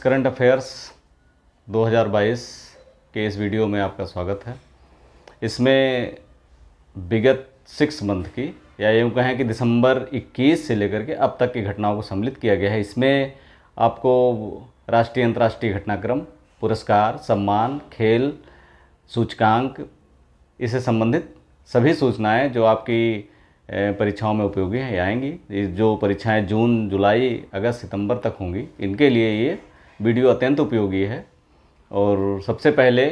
Current affairs 2022 के इस video में आपका स्वागत है। इसमें विगत 6 मंथ की या यूँ कहें कि दिसंबर 21 से लेकर के अब तक की घटनाओं को सम्मिलित किया गया है। इसमें आपको राष्ट्रीय अंतर्राष्ट्रीय घटनाक्रम, पुरस्कार, सम्मान, खेल, सूचकांक, इससे संबंधित सभी सूचनाएं जो आपकी परीक्षाओं में उपयोगी है आएंगी। जो परीक्षाएं जून, जुलाई, अगस्त, सितंबर तक होंगी, इनके लिए ये वीडियो अत्यंत उपयोगी है। और सबसे पहले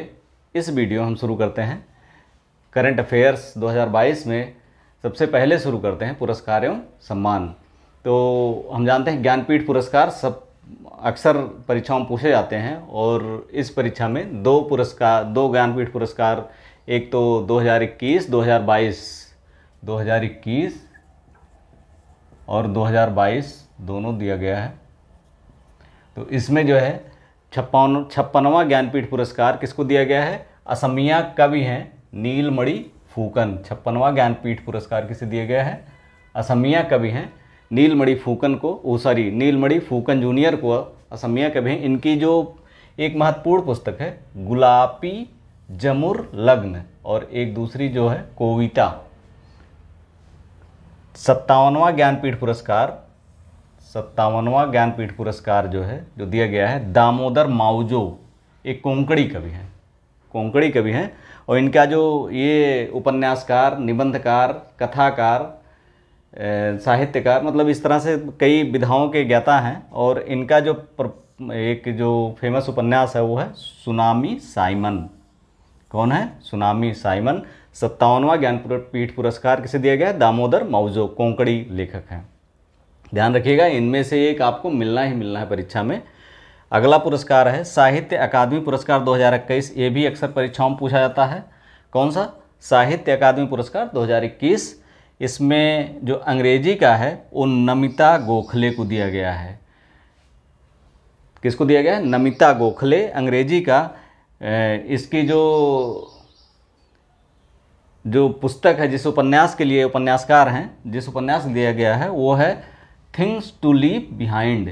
इस वीडियो हम शुरू करते हैं करंट अफेयर्स 2022 में। सबसे पहले शुरू करते हैं पुरस्कार एवं सम्मान। तो हम जानते हैं ज्ञानपीठ पुरस्कार सब अक्सर परीक्षाओं में पूछे जाते हैं और इस परीक्षा में दो ज्ञानपीठ पुरस्कार, एक तो 2021 और 2022 दोनों दिया गया है। तो इसमें जो है 56वां ज्ञानपीठ पुरस्कार किसको दिया गया है? असमिया कवि हैं नीलमणि फूकन। 56वां ज्ञानपीठ पुरस्कार किसे दिया गया है? असमिया कवि हैं नीलमणि फूकन को, नीलमणि फूकन जूनियर को असमिया कवि हैं। इनकी जो एक महत्वपूर्ण पुस्तक है गुलापी जमुर लग्न और एक दूसरी जो है कोविता। 57वां ज्ञानपीठ पुरस्कार जो है जो दिया गया है दामोदर माउजो, एक कोंकणी कवि हैं और इनका जो ये उपन्यासकार, निबंधकार, कथाकार, साहित्यकार, मतलब इस तरह से कई विधाओं के ज्ञाता हैं। और इनका एक जो फेमस उपन्यास है वो है सुनामी साइमन। कौन है? Tsunami Simon. 57वां ज्ञानपीठ पुरस्कार किसे दिया गया? दामोदर माउजो, कोंकणी लेखक हैं। ध्यान रखिएगा, इनमें से एक आपको मिलना ही मिलना है परीक्षा में। अगला पुरस्कार है साहित्य अकादमी पुरस्कार 2021। ये भी अक्सर परीक्षाओं में पूछा जाता है। कौन सा? साहित्य अकादमी पुरस्कार 2021। इसमें जो अंग्रेजी का है वो नमिता गोखले को दिया गया है। किसको दिया गया है? नमिता गोखले, अंग्रेजी का। इसकी जो पुस्तक है, जिस उपन्यास के लिए उपन्यासकार हैं, जिस उपन्यास दिया गया है वो है things to leave behind.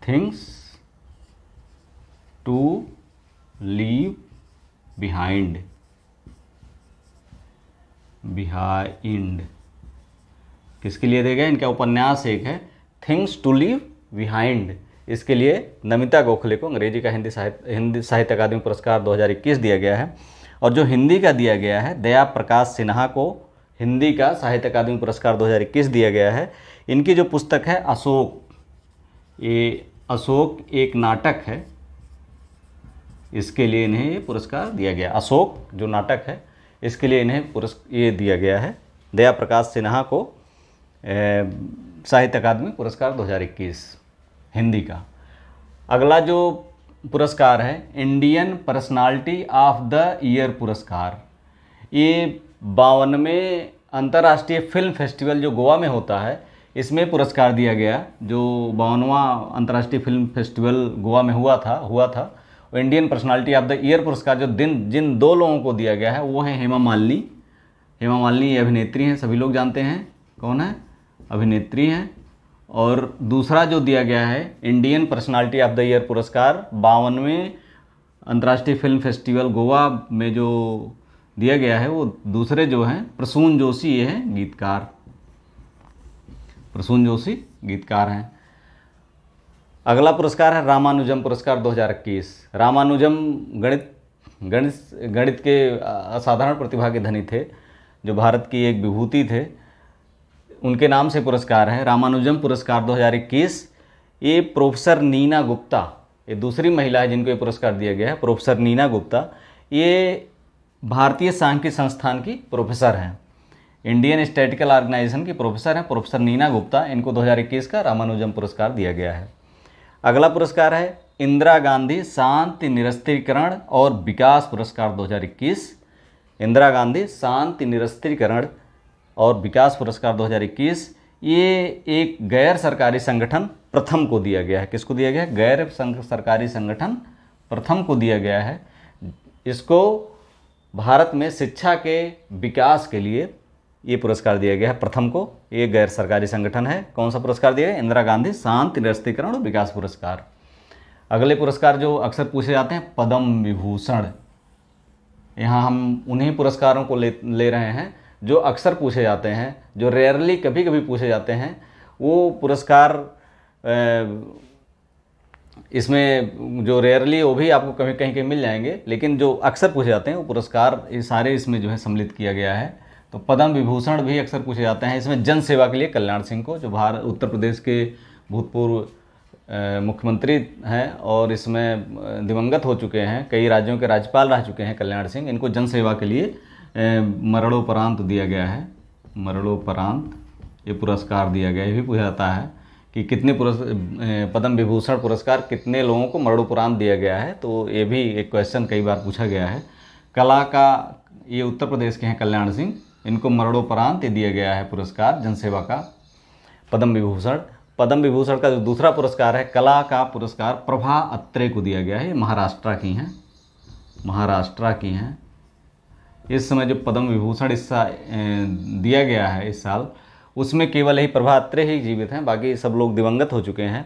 Things to leave behind. किसके लिए दिया गया? इनका उपन्यास एक है थिंग्स टू लीव बिहाइंड। इसके लिए नमिता गोखले को अंग्रेजी का हिंदी साहित्य अकादमी पुरस्कार 2021 दिया गया है। और जो हिंदी का दिया गया है दया प्रकाश सिन्हा को हिंदी का साहित्य अकादमी पुरस्कार 2021 दिया गया है। इनकी जो पुस्तक है अशोक, ये अशोक एक नाटक है, इसके लिए इन्हें ये पुरस्कार दिया गया। अशोक जो नाटक है इसके लिए इन्हें ये दिया गया है दया प्रकाश सिन्हा को साहित्य अकादमी पुरस्कार 2021 हिंदी का। अगला जो पुरस्कार है Indian personality of the year पुरस्कार। ये 52वें अंतर्राष्ट्रीय फिल्म फेस्टिवल जो गोवा में होता है, इसमें पुरस्कार दिया गया। जो 52वां अंतर्राष्ट्रीय फिल्म फेस्टिवल गोवा में हुआ था Indian personality of the year पुरस्कार जो जिन 2 लोगों को दिया गया है वो है हेमा मालिनी ये अभिनेत्री हैं, सभी लोग जानते हैं कौन है, अभिनेत्री हैं। और दूसरा जो दिया गया है Indian personality of the year पुरस्कार 52वें अंतर्राष्ट्रीय फिल्म फेस्टिवल गोवा में जो दिया गया है वो दूसरे जो हैं प्रसून जोशी, ये हैं गीतकार। प्रसून जोशी गीतकार हैं। अगला पुरस्कार है रामानुजम पुरस्कार 2021। रामानुजम गणित के असाधारण प्रतिभा के धनी थे, जो भारत की एक विभूति थे। उनके नाम से पुरस्कार है रामानुजम पुरस्कार 2021। ये प्रोफेसर नीना गुप्ता, ये दूसरी महिला है जिनको ये पुरस्कार दिया गया है। प्रोफेसर नीना गुप्ता ये भारतीय सांख्यिकी संस्थान की प्रोफेसर हैं, इंडियन स्टैटिस्टिकल ऑर्गेनाइजेशन की प्रोफेसर हैं प्रोफेसर नीना गुप्ता। इनको 2021 का रामानुजम पुरस्कार दिया गया है। अगला पुरस्कार है इंदिरा गांधी शांति निरस्त्रीकरण और विकास पुरस्कार 2021। इंदिरा गांधी शांति निरस्त्रीकरण और विकास पुरस्कार 2021 ये एक गैर सरकारी संगठन प्रथम को दिया गया है। किसको दिया गया है? गैर सरकारी संगठन प्रथम को दिया गया है। इसको भारत में शिक्षा के विकास के लिए ये पुरस्कार दिया गया है प्रथम को। ये गैर सरकारी संगठन है। कौन सा पुरस्कार दिया गया? इंदिरा गांधी शांति निरस्त्रीकरण और विकास पुरस्कार। अगले पुरस्कार जो अक्सर पूछे जाते हैं, पद्म विभूषण। यहाँ हम उन्हीं पुरस्कारों को ले रहे हैं जो अक्सर पूछे जाते हैं, जो रेयरली कभी कभी पूछे जाते हैं। वो पुरस्कार इसमें जो रेयरली वो भी आपको कहीं कहीं मिल जाएंगे, लेकिन जो अक्सर पूछे जाते हैं वो पुरस्कार ये सारे इसमें जो है सम्मिलित किया गया है। तो पद्म विभूषण भी अक्सर पूछे जाते हैं। इसमें जन सेवा के लिए कल्याण सिंह को, जो उत्तर प्रदेश के भूतपूर्व मुख्यमंत्री हैं और इसमें दिवंगत हो चुके हैं, कई राज्यों के राज्यपाल रह चुके हैं कल्याण सिंह, इनको जन सेवा के लिए मरणोपरांत दिया गया है। मरणोपरांत ये पुरस्कार दिया गया है। ये भी पूछा जाता है कि कितने पद्म विभूषण पुरस्कार कितने लोगों को मरणोपरांत दिया गया है, तो ये भी एक क्वेश्चन कई बार पूछा गया है। कला का, ये उत्तर प्रदेश के हैं कल्याण सिंह, इनको मरणोपरांत दिया गया है पुरस्कार जनसेवा का, पद्म विभूषण। पद्म विभूषण का जो दूसरा पुरस्कार है, कला का पुरस्कार प्रभा अत्रे को दिया गया है। ये महाराष्ट्र की हैं, महाराष्ट्र की हैं। इस समय जो पद्म विभूषण दिया गया है इस साल, उसमें केवल ही प्रभा अत्रे ही जीवित हैं, बाकी सब लोग दिवंगत हो चुके हैं।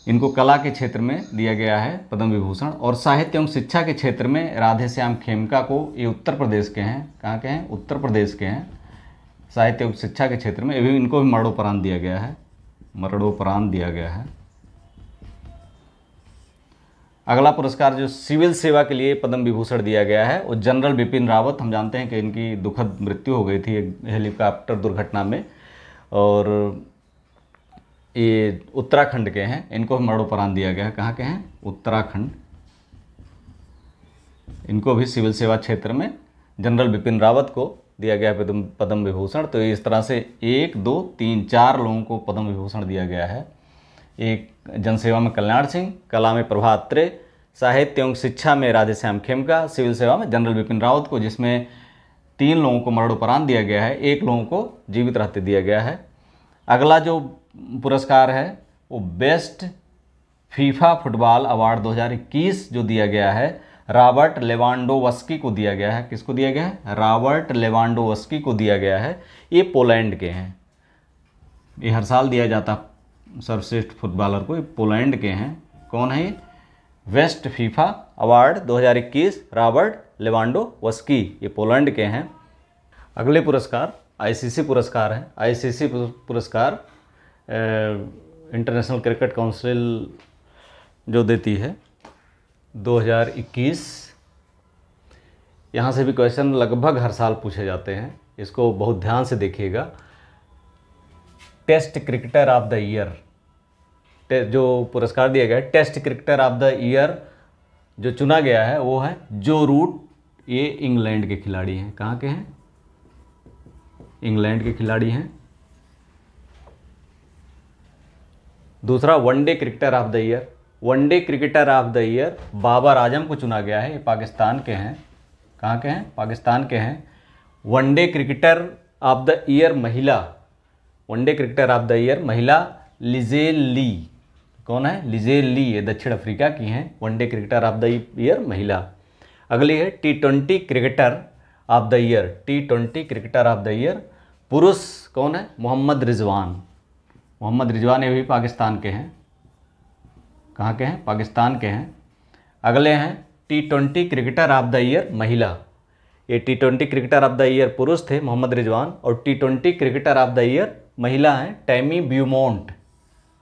इनको कला के क्षेत्र में दिया गया है पद्म विभूषण। और साहित्य एवं शिक्षा के क्षेत्र में राधेश्याम खेमका को, ये उत्तर प्रदेश के हैं, कहाँ के हैं? उत्तर प्रदेश के हैं। साहित्य एवं शिक्षा के क्षेत्र में इनको भी मरणोपरांत दिया गया है, मरणोपरांत दिया गया है। अगला पुरस्कार जो सिविल सेवा के लिए पद्म विभूषण दिया गया है, वो जनरल बिपिन रावत। हम जानते हैं कि इनकी दुखद मृत्यु हो गई थी एक हेलीकॉप्टर दुर्घटना में, और ये उत्तराखंड के हैं, इनको भी मरणोपरांत दिया गया है। कहाँ के हैं? उत्तराखंड। इनको भी सिविल सेवा क्षेत्र में जनरल बिपिन रावत को दिया गया है पद्म विभूषण। तो इस तरह से 1 2 3 4 लोगों को पद्म विभूषण दिया गया है। एक जनसेवा में कल्याण सिंह, कला में प्रभा अत्रे, साहित्य एवं शिक्षा में राधेश्याम खेमका, सिविल सेवा में जनरल बिपिन रावत को, जिसमें 3 लोगों को मरणोपरांत दिया गया है, 1 लोगों को जीवित रहते दिया गया है। अगला जो पुरस्कार है वो बेस्ट फीफा फुटबॉल अवार्ड 2021 जो दिया गया है, रॉबर्ट लेवांडोवस्की को दिया गया है। किसको दिया गया है? रॉबर्ट लेवांडोवस्की को दिया गया है। ये पोलैंड के हैं। ये हर साल दिया जाता सर्वश्रेष्ठ फुटबॉलर को, ये पोलैंड के हैं। कौन है ये? Best FIFA award 2021 Robert Lewandowski, ये पोलैंड के हैं। अगले पुरस्कार आईसीसी पुरस्कार है। आईसीसी पुरस्कार इंटरनेशनल क्रिकेट काउंसिल जो देती है 2021। यहाँ से भी क्वेश्चन लगभग हर साल पूछे जाते हैं, इसको बहुत ध्यान से देखिएगा। Test cricketer of the year जो पुरस्कार दिया गया है, test cricketer of the year जो चुना गया है वो है जो रूट। ये इंग्लैंड के खिलाड़ी हैं। कहाँ के हैं? इंग्लैंड के खिलाड़ी हैं। दूसरा one day cricketer of the year, one day cricketer of the year Babar Azam को चुना गया है। ये पाकिस्तान के हैं। कहाँ के हैं? पाकिस्तान के हैं। One day cricketer of the year महिला, one day cricketer of the year महिला लिजेल ली। कौन है? लिजेल ली, ये दक्षिण अफ्रीका की हैं। One day cricketer of the year महिला। अगली है T20 cricketer of the year, T20 cricketer of the year पुरुष कौन है? मोहम्मद रिजवान। मोहम्मद रिजवान ये भी पाकिस्तान के हैं। कहाँ के हैं? पाकिस्तान के हैं। अगले हैं T20 cricketer of the year महिला। ये T20 cricketer of the year पुरुष थे मोहम्मद रिजवान, और T20 cricketer of the year महिला हैं टैमी ब्यूमोंट।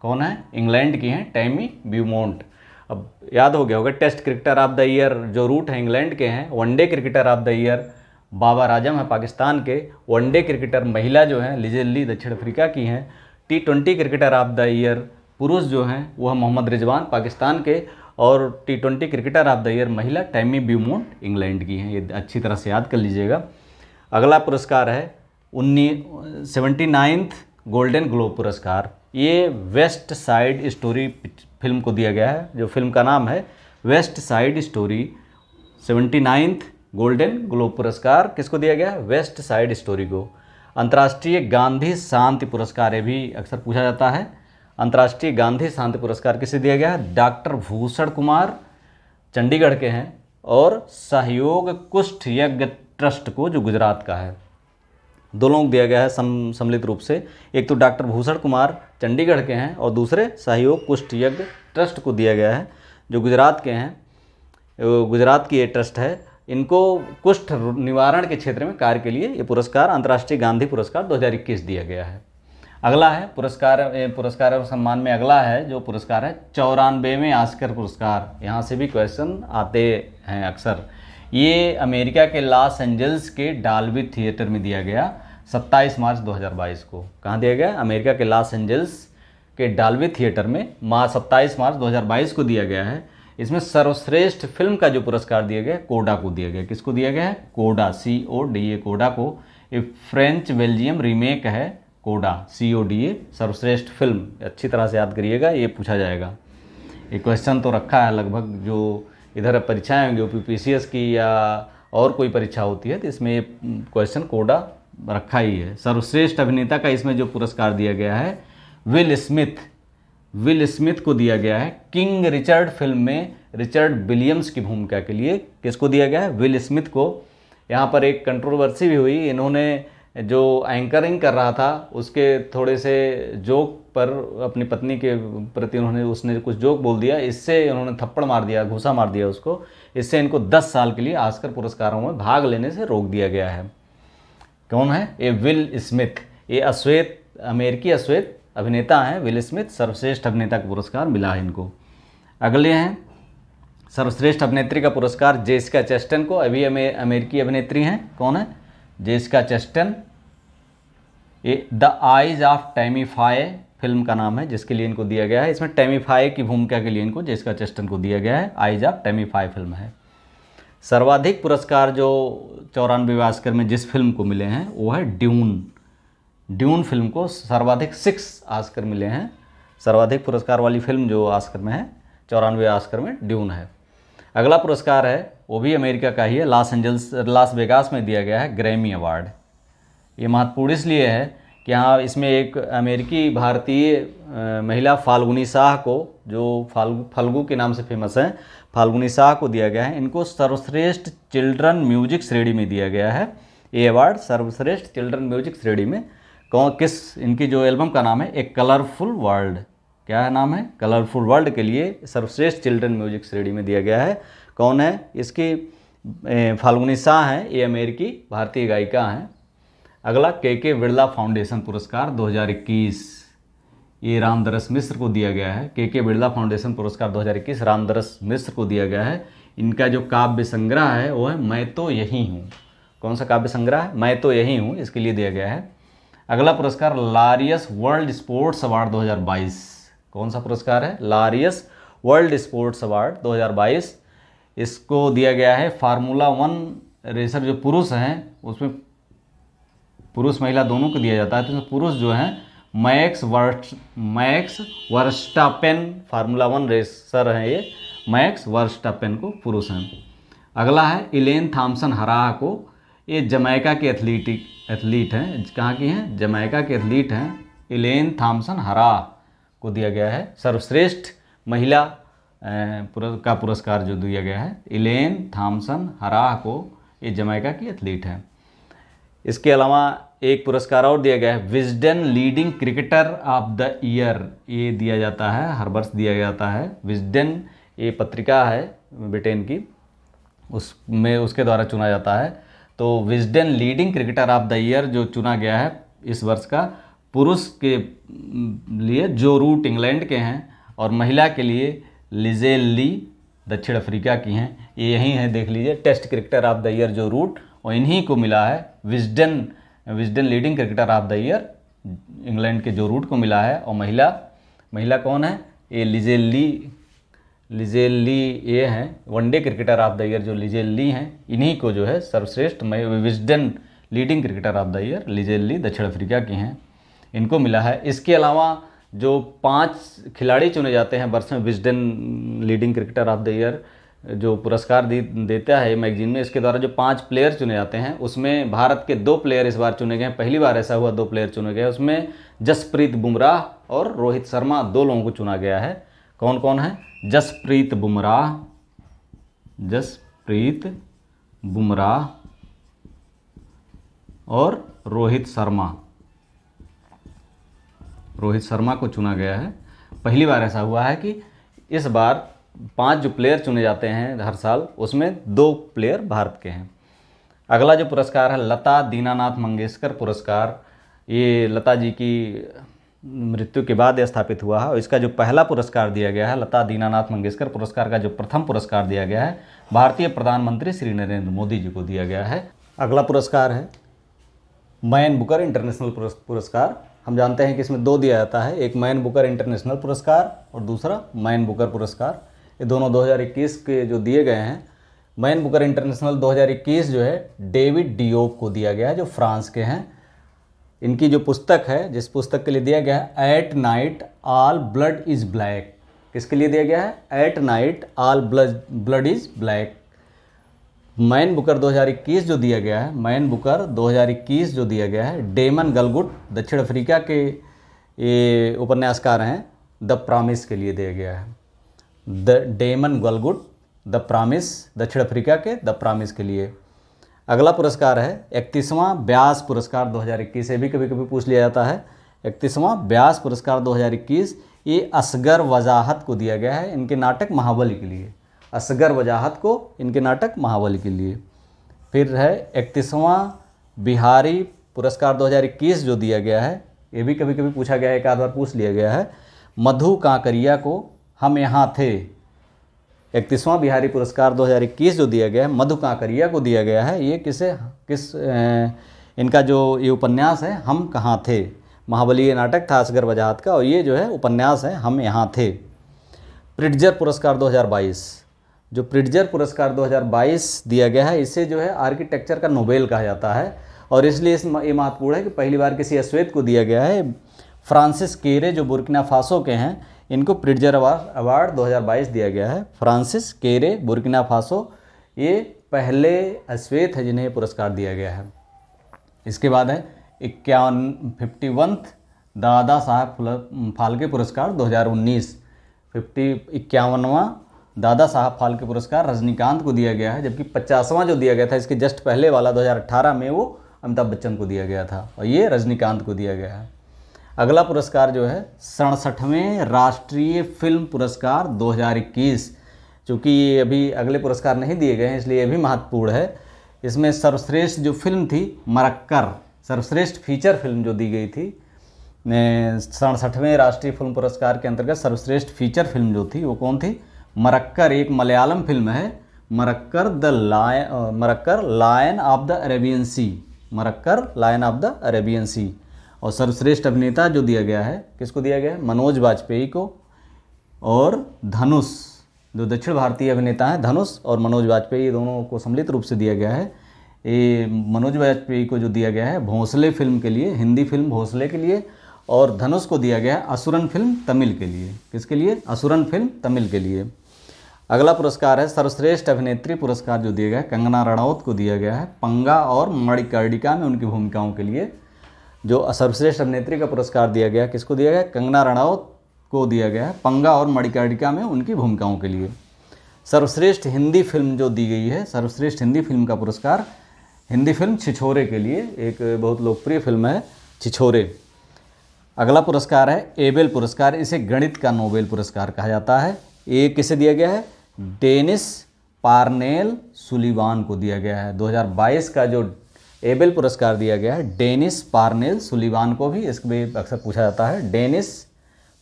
कौन है? इंग्लैंड की हैं टैमी ब्यूमोंट। अब याद हो गया होगा। Test cricketer of the year Joe Root है इंग्लैंड के हैं। One day cricketer of the year Babar Azam है पाकिस्तान के। वनडे क्रिकेटर महिला जो हैं लिजेल ली दक्षिण अफ्रीका की हैं। T20 cricketer of the year पुरुष जो हैं वो है मोहम्मद रिजवान पाकिस्तान के, और T20 cricketer of the year महिला टैमी ब्यूमोंट इंग्लैंड की हैं। ये अच्छी तरह से याद कर लीजिएगा। अगला पुरस्कार है 79th गोल्डन ग्लोब पुरस्कार। ये वेस्ट साइड स्टोरी फिल्म को दिया गया है, जो फिल्म का नाम है west side story. 79th golden globe पुरस्कार किसको दिया गया है? वेस्ट साइड स्टोरी को। अंतर्राष्ट्रीय गांधी शांति पुरस्कार, ये भी अक्सर पूछा जाता है। अंतर्राष्ट्रीय गांधी शांति पुरस्कार किसे दिया गया है? डॉक्टर भूषण कुमार चंडीगढ़ के हैं, और सहयोग कुष्ठ यज्ञ ट्रस्ट को जो गुजरात का है। दो लोगों को दिया गया है सम्मिलित रूप से। एक तो डॉक्टर भूषण कुमार चंडीगढ़ के हैं और दूसरे सहयोग कुष्ठ यज्ञ ट्रस्ट को दिया गया है, जो गुजरात के हैं। गुजरात की ये ट्रस्ट है। इनको कुष्ठ निवारण के क्षेत्र में कार्य के लिए ये पुरस्कार अंतर्राष्ट्रीय गांधी पुरस्कार 2021 दिया गया है। अगला है पुरस्कार और सम्मान में अगला है जो पुरस्कार है 94वें ऑस्कर पुरस्कार। यहाँ से भी क्वेश्चन आते हैं अक्सर। ये अमेरिका के लॉस एंजल्स के डॉल्बी थिएटर में दिया गया 27 मार्च 2022 को। कहाँ दिया गया? अमेरिका के लॉस एंजल्स के डॉल्बी थिएटर में 27 मार्च 2022 को दिया गया है। इसमें सर्वश्रेष्ठ फिल्म का जो पुरस्कार दिया गया कोडा को दिया गया। किसको दिया गया है? कोडा, CODA, कोडा को। ये फ्रेंच बेल्जियम रीमेक है कोडा, CODA, सर्वश्रेष्ठ फिल्म। अच्छी तरह से याद करिएगा, ये पूछा जाएगा। ये क्वेश्चन तो रखा है लगभग, जो इधर परीक्षाएँ होंगी UPPCS की या और कोई परीक्षा होती है तो इसमें ये क्वेश्चन कोडा रखा ही है। सर्वश्रेष्ठ अभिनेता का इसमें जो पुरस्कार दिया गया है विल स्मिथ को दिया गया है। किंग रिचर्ड फिल्म में रिचर्ड विलियम्स की भूमिका के लिए किसको दिया गया है? विल स्मिथ को। यहाँ पर एक कंट्रोवर्सी भी हुई। इन्होंने जो एंकरिंग कर रहा था उसके थोड़े से जोक पर अपनी पत्नी के प्रति उसने कुछ जोक बोल दिया, इससे उन्होंने थप्पड़ मार दिया, घूसा मार दिया उसको। इससे इनको 10 साल के लिए ऑस्कर पुरस्कारों में भाग लेने से रोक दिया गया है। कौन है? ये विल स्मिथ। ये अमेरिकी अश्वेत अभिनेता हैं विल स्मिथ। सर्वश्रेष्ठ अभिनेता का पुरस्कार मिला है इनको। अगले हैं सर्वश्रेष्ठ अभिनेत्री का पुरस्कार जेसिका चेस्टन को। अभी अमेरिकी अभिनेत्री हैं। कौन है? जेसिका चेस्टन। ये the eyes of Tammy five film का नाम है जिसके लिए इनको दिया गया है। इसमें टैमी फाय की भूमिका के लिए इनको जेसिका चेस्टन को दिया गया है। Eyes of Tammy five film है। सर्वाधिक पुरस्कार जो 94वें ऑस्कर में जिस फिल्म को मिले हैं वो है ड्यून फिल्म को सर्वाधिक 6 ऑस्कर मिले हैं। सर्वाधिक पुरस्कार वाली फिल्म जो ऑस्कर में है 94वें ऑस्कर में ड्यून है। अगला पुरस्कार है वो भी अमेरिका का ही है। लास वेगास में दिया गया है ग्रैमी अवार्ड। ये महत्वपूर्ण इसलिए है कि यहाँ इसमें एक अमेरिकी भारतीय महिला फाल्गुनी शाह को, जो फाल्गू के नाम से फेमस है, फाल्गुनी शाह को दिया गया है। इनको सर्वश्रेष्ठ चिल्ड्रन म्यूजिक श्रेणी में दिया गया है ये अवार्ड। सर्वश्रेष्ठ चिल्ड्रन म्यूजिक श्रेणी में इनकी जो एल्बम का नाम है एक कलरफुल वर्ल्ड। क्या है नाम है? कलरफुल वर्ल्ड के लिए सर्वश्रेष्ठ चिल्ड्रन म्यूजिक श्रेणी में दिया गया है। कौन है? इसकी फाल्गुनी शाह हैं। ये अमेरिकी भारतीय गायिका हैं। अगला के बिरला फाउंडेशन पुरस्कार 2021। ये रामदरस मिश्र को दिया गया है। के बिरला फाउंडेशन पुरस्कार 2021 रामदरस मिश्र को दिया गया है। इनका जो काव्य संग्रह है वो है मैं तो यही हूँ। कौन सा काव्य संग्रह है? मैं तो यही हूँ, इसके लिए दिया गया है। अगला पुरस्कार लारियस वर्ल्ड स्पोर्ट्स अवार्ड 2022। कौन सा पुरस्कार है? लारियस वर्ल्ड स्पोर्ट्स अवार्ड 2022। इसको दिया गया है फार्मूला 1 रेसर जो पुरुष हैं, उसमें पुरुष महिला दोनों को दिया जाता है। तो पुरुष जो हैं मैक्स वर्स्टापेन फार्मूला 1 रेसर हैं। ये मैक्स वर्स्टापेन को पुरुष हैं। अगला है इलेन थॉम्सन हराह को। ये जमैका के एथलीट हैं। कहाँ की हैं? जमैका के एथलीट हैं। इलेन थॉम्सन हराह को दिया गया है सर्वश्रेष्ठ महिला का पुरस्कार जो दिया गया है इलेन थॉम्सन हराह को। ये जमैका की एथलीट हैं। इसके अलावा एक पुरस्कार और दिया गया है Wisden leading cricketer of the year. ये दिया जाता है, हर वर्ष दिया जाता है। विजडन ये पत्रिका है ब्रिटेन की, उसमें उसके द्वारा चुना जाता है। तो Wisden leading cricketer of the year जो चुना गया है इस वर्ष का, पुरुष के लिए जो रूट इंग्लैंड के हैं और महिला के लिए लिजेल ली दक्षिण अफ्रीका की हैं। ये यही है, देख लीजिए, test cricketer of the year Joe Root और इन्हीं को मिला है। Wisden leading cricketer of the year England के जो रूट को मिला है। और महिला कौन है? ये लिजेल ली ये हैं one day cricketer of the year जो लिजेल ली हैं। इन्हीं को जो है सर्वश्रेष्ठ Wisden leading cricketer of the year Lizelle Lee दक्षिण अफ्रीका की हैं, इनको मिला है। इसके अलावा जो 5 खिलाड़ी चुने जाते हैं वर्ष में Wisden leading cricketer of the year जो पुरस्कार देता है मैगजीन में, इसके द्वारा जो 5 प्लेयर चुने जाते हैं उसमें भारत के 2 प्लेयर इस बार चुने गए हैं। पहली बार ऐसा हुआ 2 प्लेयर चुने गए। उसमें जसप्रीत बुमराह और रोहित शर्मा 2 लोगों को चुना गया है। कौन कौन है? जसप्रीत बुमराह और रोहित शर्मा को चुना गया है। पहली बार ऐसा हुआ है कि इस बार 5 जो प्लेयर चुने जाते हैं हर साल, उसमें 2 प्लेयर भारत के हैं। अगला जो पुरस्कार है लता दीनानाथ मंगेशकर पुरस्कार, ये लता जी की मृत्यु के बाद यह स्थापित हुआ है और इसका जो पहला पुरस्कार दिया गया है, लता दीनानाथ मंगेशकर पुरस्कार का जो प्रथम पुरस्कार दिया गया है, भारतीय प्रधानमंत्री श्री नरेंद्र मोदी जी को दिया गया है। अगला पुरस्कार है मैन बुकर इंटरनेशनल पुरस्कार। हम जानते हैं कि इसमें 2 दिया जाता है, एक मैन बुकर इंटरनेशनल पुरस्कार और दूसरा मैन बुकर पुरस्कार। ये दोनों 2021 के जो दिए गए हैं। मैन बुकर इंटरनेशनल 2021 जो है डेविड डियोप को दिया गया है, जो फ्रांस के हैं। इनकी जो पुस्तक है, जिस पुस्तक के लिए दिया गया है, at night all blood is black. किसके लिए दिया गया है? At night all blood is black. Man Booker 2021 जो दिया गया है, मैन बुकर 2021 जो दिया गया है, डेमन गलगुट दक्षिण अफ्रीका के ये उपन्यासकार हैं, द प्रॉमिस के लिए दिया गया है। डेमन गलगुट द प्रॉमिस, दक्षिण अफ्रीका के द प्रॉमिस के लिए। अगला पुरस्कार है 31वां व्यास पुरस्कार 2021। से भी कभी कभी पूछ लिया जाता है। 31वां व्यास पुरस्कार 2021 ये असगर वजाहत को दिया गया है, इनके नाटक महाबली के लिए। असगर वजाहत को इनके नाटक महाबली के लिए। फिर है 31वां बिहारी पुरस्कार 2021 जो दिया गया है, ये भी कभी कभी पूछा गया है, एक आध बार पूछ लिया गया है। मधु कांकरिया को हम यहाँ थे। 31वां बिहारी पुरस्कार 2021 जो दिया गया है, मधु कांकरिया को दिया गया है। ये इनका जो ये उपन्यास है हम कहाँ थे, महाबली ये नाटक था असगर वजाहत का, और ये जो है उपन्यास है हम यहाँ थे। प्रिट्जर पुरस्कार 2022, जो प्रिट्जर पुरस्कार 2022 दिया गया है, इसे जो है आर्किटेक्चर का नोबेल कहा जाता है और इसलिए ये महत्वपूर्ण है कि पहली बार किसी अश्वेत को दिया गया है। फ्रांसिस केरे जो बुर्किना फासो के हैं, इनको प्रिट्जर अवार्ड 2022 दिया गया है। फ्रांसिस केरे बुर्किना फासो, ये पहले अश्वेत है जिन्हें पुरस्कार दिया गया है। इसके बाद है 51वां दादा साहब फाल्के पुरस्कार 2019। 51वां दादा साहब फाल्के पुरस्कार रजनीकांत को दिया गया है, जबकि 50वां जो दिया गया था इसके जस्ट पहले वाला 2018 में वो अमिताभ बच्चन को दिया गया था और ये रजनीकांत को दिया गया है। अगला पुरस्कार जो है 67वें राष्ट्रीय फिल्म पुरस्कार 2021। चूँकि ये अभी अगले पुरस्कार नहीं दिए गए हैं इसलिए ये भी महत्वपूर्ण है। इसमें सर्वश्रेष्ठ जो फिल्म थी मरक्कर, सर्वश्रेष्ठ फीचर फिल्म जो दी गई थी 67वें राष्ट्रीय फिल्म पुरस्कार के अंतर्गत सर्वश्रेष्ठ फीचर फिल्म जो थी वो कौन थी? मरक्कर, एक मलयालम फिल्म है। Marakkar Lion of the Arabian Sea, Marakkar Lion of the Arabian Sea. और सर्वश्रेष्ठ अभिनेता जो दिया गया है, किसको दिया गया है? मनोज वाजपेयी को। और धनुष, जो दक्षिण भारतीय अभिनेता हैं, धनुष और मनोज वाजपेयी दोनों को सम्मिलित रूप से दिया गया है। ये मनोज वाजपेयी को जो दिया गया है भोंसले फिल्म के लिए, हिंदी फिल्म भोंसले के लिए, और धनुष को दिया गया है असुरन फिल्म तमिल के लिए। किसके लिए? असुरन फिल्म तमिल के लिए। अगला पुरस्कार है सर्वश्रेष्ठ अभिनेत्री पुरस्कार जो दिया गया है कंगना रनौत को दिया गया है, पंगा और मणिकर्णिका में उनकी भूमिकाओं के लिए। जो सर्वश्रेष्ठ अभिनेत्री का पुरस्कार दिया गया, किसको दिया गया? कंगना रनौत को दिया गया है, पंगा और मणिकर्णिका में उनकी भूमिकाओं के लिए। सर्वश्रेष्ठ हिंदी फिल्म जो दी गई है, सर्वश्रेष्ठ हिंदी फिल्म का पुरस्कार हिंदी फिल्म छिछोरे के लिए, एक बहुत लोकप्रिय फिल्म है छिछोरे। अगला पुरस्कार है एबेल पुरस्कार, इसे गणित का नोबेल पुरस्कार कहा जाता है। ये किसे दिया गया है? डेनिस पार्नेल सुलिवान को दिया गया है। 2022 का जो एबेल पुरस्कार दिया गया है डेनिस पार्नेल सुलिवान को भी, इसको भी अक्सर पूछा जाता है, डेनिस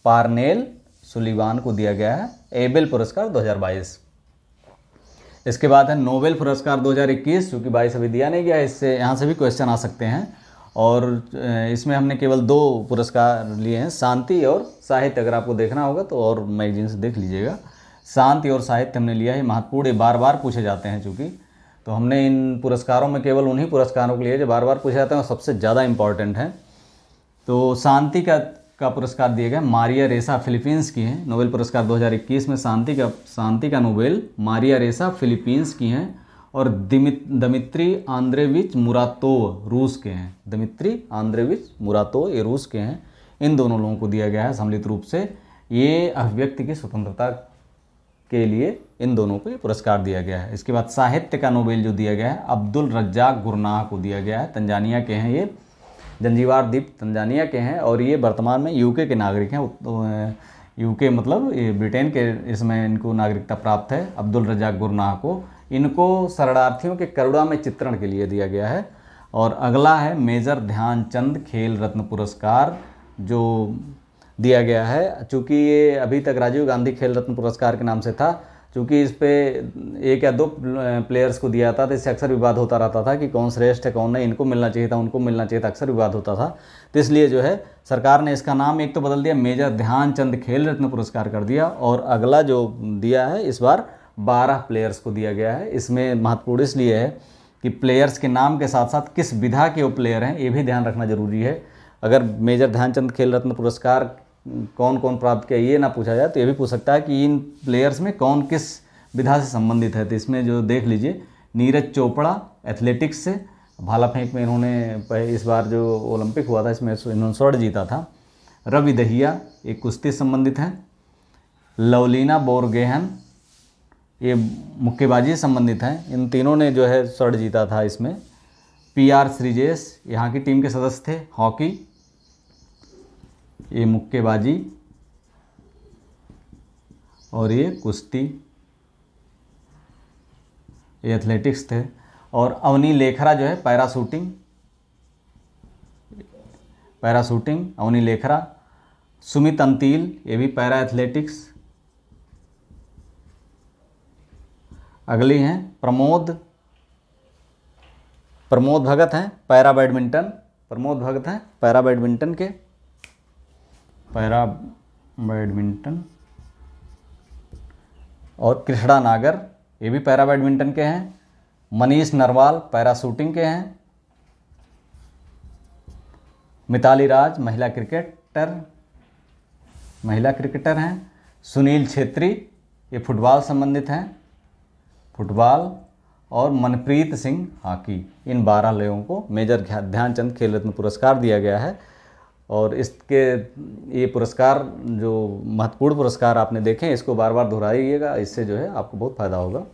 पार्नेल सुलिवान को दिया गया है एबेल पुरस्कार 2022। इसके बाद है नोबेल पुरस्कार 2021, जो कि 22 अभी दिया नहीं गया है, इससे यहाँ से भी क्वेश्चन आ सकते हैं। और इसमें हमने केवल 2 पुरस्कार लिए हैं, शांति और साहित्य। अगर आपको देखना होगा तो और मैगजीन से देख लीजिएगा। शांति और साहित्य हमने लिया है, महत्वपूर्ण, बार बार पूछे जाते हैं चूँकि, तो हमने इन पुरस्कारों में केवल उन्हीं पुरस्कारों के लिए जो बार बार पूछे जाते हैं और सबसे ज़्यादा इम्पॉर्टेंट हैं। तो शांति का पुरस्कार दिया गया मारिया रेसा, फिलीपींस की हैं। नोबेल पुरस्कार 2021 में शांति का नोबेल मारिया रेसा फिलीपींस की हैं और दमित्री आंद्रेविच मुरातोव रूस के हैं। दमित्री आंद्रेविच मुरातोव ये रूस के हैं। इन दोनों लोगों को दिया गया है सम्मिलित रूप से। ये अभिव्यक्ति की स्वतंत्रता के लिए इन दोनों को ये पुरस्कार दिया गया है। इसके बाद साहित्य का नोबेल जो दिया गया है अब्दुल रज्जाक गुरनाह को दिया गया है। तंजानिया के हैं ये, जंजीबार द्वीप तंजानिया के हैं और ये वर्तमान में यूके के नागरिक हैं। यूके मतलब ये ब्रिटेन के, इसमें इनको नागरिकता प्राप्त है अब्दुल रज्जाक गुरनाह को। इनको शरणार्थियों के करुणा में चित्रण के लिए दिया गया है। और अगला है मेजर ध्यानचंद खेल रत्न पुरस्कार जो दिया गया है। चूँकि ये अभी तक राजीव गांधी खेल रत्न पुरस्कार के नाम से था, चूँकि इस पे 1 या 2 प्लेयर्स को दिया था तो इससे अक्सर विवाद होता रहता था कि कौन श्रेष्ठ है कौन नहीं, इनको मिलना चाहिए था उनको मिलना चाहिए था, अक्सर विवाद होता था। तो इसलिए जो है सरकार ने इसका नाम एक तो बदल दिया, मेजर ध्यानचंद खेल रत्न पुरस्कार कर दिया। और अगला जो दिया है इस बार 12 प्लेयर्स को दिया गया है। इसमें महत्वपूर्ण इसलिए है कि प्लेयर्स के नाम के साथ साथ किस विधा के वो प्लेयर हैं ये भी ध्यान रखना जरूरी है। अगर मेजर ध्यानचंद खेल रत्न पुरस्कार कौन कौन प्राप्त किया ये ना पूछा जाए तो ये भी पूछ सकता है कि इन प्लेयर्स में कौन किस विधा से संबंधित है। तो इसमें जो देख लीजिए, नीरज चोपड़ा एथलेटिक्स से, भाला फेंक में इन्होंने इस बार जो ओलंपिक हुआ था इसमें इन्होंने स्वर्ण जीता था। रवि दहिया एक कुश्ती से संबंधित हैं। लवलीना बोरगेहन ये मुक्केबाजी से संबंधित हैं। इन तीनों ने जो है स्वर्ण जीता था इसमें। PR श्रीजेश यहाँ की टीम के सदस्य थे। हॉकी, ये मुक्केबाजी और ये कुश्ती, ये एथलेटिक्स थे। और अवनी लेखरा जो है पैराशूटिंग अवनी लेखरा। सुमित अंतिल ये भी पैरा एथलेटिक्स। अगली हैं प्रमोद भगत हैं पैरा बैडमिंटन। प्रमोद भगत हैं पैरा बैडमिंटन के, पैरा बैडमिंटन। और कृष्णा नागर ये भी पैरा बैडमिंटन के हैं। मनीष नरवाल पैरा शूटिंग के हैं। मिताली राज महिला क्रिकेटर हैं। सुनील छेत्री ये फुटबॉल संबंधित हैं, फुटबॉल। और मनप्रीत सिंह हॉकी। इन 12 लोगों को मेजर ध्यानचंद खेल रत्न पुरस्कार दिया गया है। और इसके ये पुरस्कार जो महत्वपूर्ण पुरस्कार आपने देखे इसको बार बार दोहराइएगा, इससे जो है आपको बहुत फ़ायदा होगा।